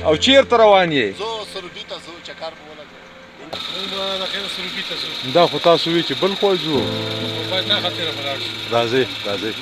او چیرته روان یې؟ زه سروبي ته ځو چکر به ولګوو. موږ به د خیره سروبي ته ځو. دا خو تاسو وی چې بل خوا ځو. باید نه خطره به لاړ شو. راځئ راځئ.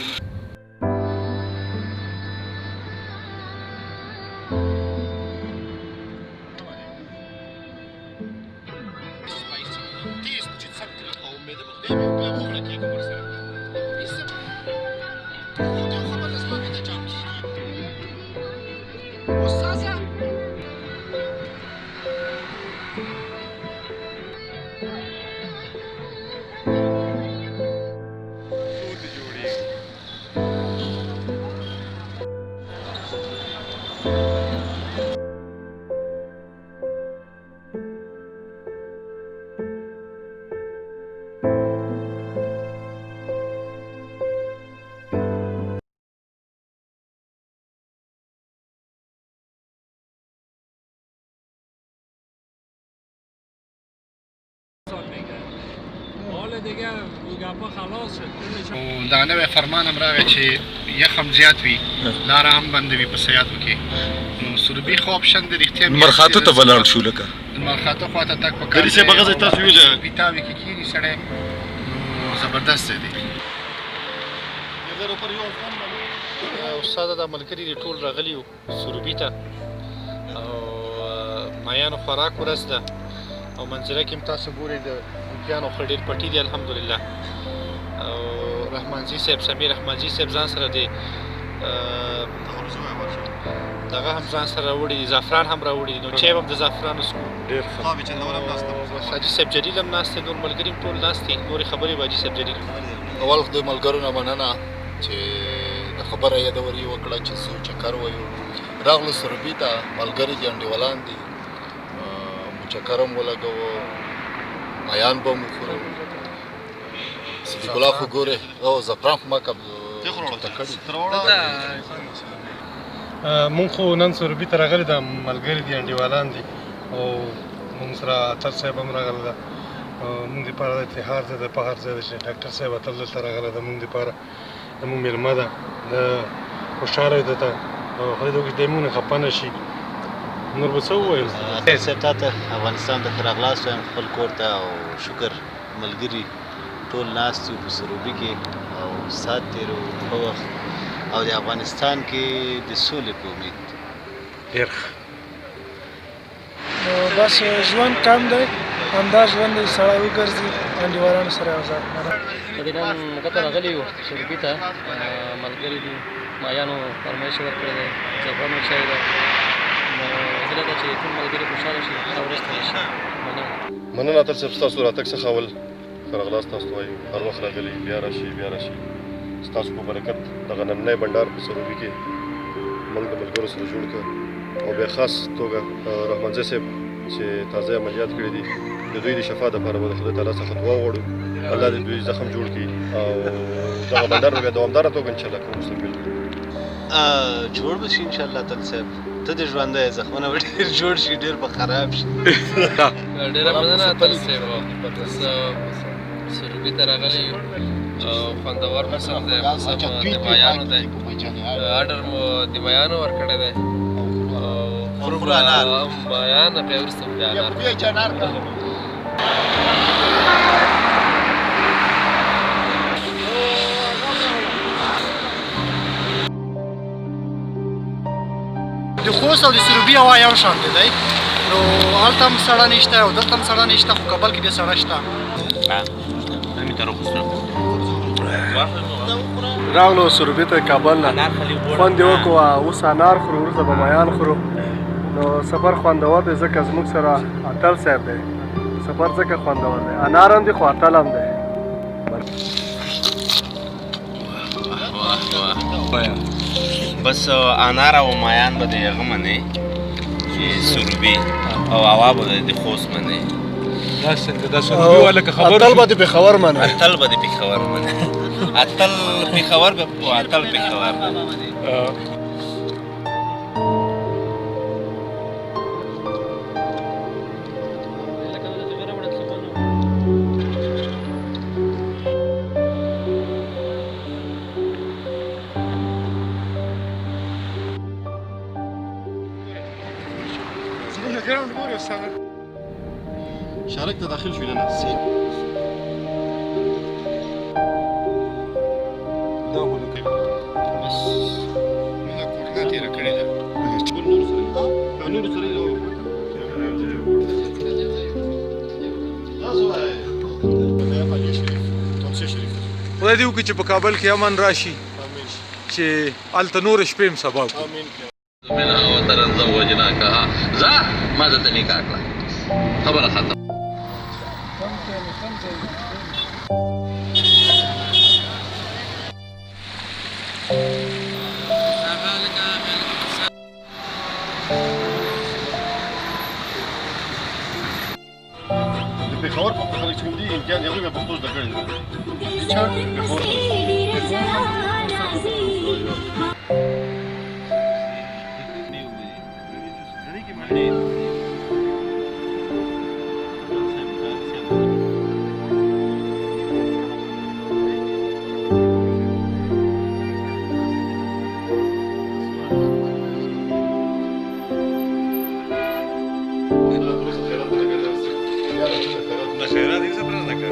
دا نوی فرمان هم راغی چې یخ هم زیات وي، لاره هم بنده وي په سیاتو کې. نو سروبي خو اپشن دی رښتیا. مرخاتو ته به لاړ شو لکه مرخاتو خوا ته تګ پکار دی. ګري صاحب هغه ځای تاسو ویلې پیتاوي کې کښېني سړی، نو زبردست دی. استاده دا ملګري دي ټول راغلي وو سروبي ته، او مایانو خوراک ورځ ده، او منظره کې هم تاسو ګورئ د بوټیانو ښه ډېر پټي دي الحمدلله. او رحمانزي صاحب، سمیر رحمانزي صاحب ځان سره دی دغه هم ځان سره راوړي دي، زعفران هم راوړي دي. نو چای به هم د زعفرانو څکو. ډېر ښه. حاجي صاحب جلیل هم ناست دی، نور ملګري هم ټول ناست دي. نورې خبرې به حاجي صاحب جلیل. اول خو د ملګرو نه مننه چې د خبره یادوري وکړه چې څو چکر ویو. راغلو سروبي ته، ملګري دي، انډیوالان دي، مو چکر هم ولګوو، مایان به مو وخورو. صدیق الله خو ګورې او زعفران خو ما چمته کړي. مونږ خو نن سروبي ته راغلي ده، ملګري دي، انډیوالان دي، او مونږ سره اتل صاحب هم راغلی ده. مونږ دپاره د اتحاد ځای د فخر ځای ده چې ډاکټر صاحب اتل دلته راغلی ده. مونږ دپاره زمونږ مېلمه ده، د خوشحاله یو دته، او خدای دې وکړي دی مونږ نه خفه نه شي. نور به څه ووایو؟ صاحب تا ته افغانستان ته ښه راغلاست وایم خپل کور ته، او شکر ملګري ټول ناست یو په سروبي کې، او ساعت تېرو ښه وخت، او د افغانستان کې د سولې په امید. ډېر ښه. نو بس ژوند کم دی، همدا ژوند دی، سړی وګرځي انډیوالانو سره یو ځای. نن ښکته راغلي یو سروبي ته، ملګري دي، مایانو فرمایش ورکړی دی، زعفرانو چای ده. نو هیله ده چې ټول ملګري خوشحاله شي، هره ورځ تېره شي. مننه اتل صاحب، ستاسو راتګ څخه اول ښه راغلاست تاسو ته وایو. هر وخت راغلي، بیا راشي بیا راشي. ستاسو په برکت دغه نننی بنډار په سروبي کې موږ د ملګرو سره جوړ کړ، او بیا خاص توګه رحمانزي صاحب چې تازه عملیات کړي دي، د دوی د شفا دپاره به د خدای تعالی څخه دعا غواړو، الله دې دوی زخم جوړ کړي، او دغه بنډار به بیا دوامداره توګه انشاءالله کوو مستقبل کې. جوړ به شي انشاءالله اتل صاحب. ته دې ژوندی زخمونه به ډېر جوړ شي، ډېر به خراب شي. ډېره مننه اتل صاحب، سروبي ته راغلي یو، او خوندور موسم دی، موسم د مایانو دی، اډر مو د مایانو ورکړی دی، او خورو مایان، بیا وروسته بیا انار. د خوست او د سروبي هوا یو شان دی، نو هلته هم سړه نشته او دلته هم سړه نشته، خو کابل کې ډېر سړه شته. راغلو سروبي ته کابل نه، خوند یې وکړو، اوس انار خورو، وروسته به مایان خورو. نو سفر خوندور دی ځکه زموږ سره اتل صاحب دی، سفر ځکه خوندور دی، انار هم دی خو اتل هم دی. بس انار او مایان به د هغه منې چې سروبي، او هوا به د خوست منې. دا سروبي والا که خبر اتل به د پېښور منې. اتل به د پېښور منې. اتل پېښور به او اتل پېښور به. شارك ته داخل شو نه دا ولکه بس موږ کوټه تیره کړې ده نور سره خدای دې وکړي چې په کابل کې امن راشي چې هلته نور شپې هم سبا کړو منها وترا زوجناكها ذا ماذا تنيك عقلا خبر ختم د پېښور په خلک چې کوم دي امتیاز یې هغوی بیا پښتو زده کړی دی خیرات یې څه پرځ نه کړ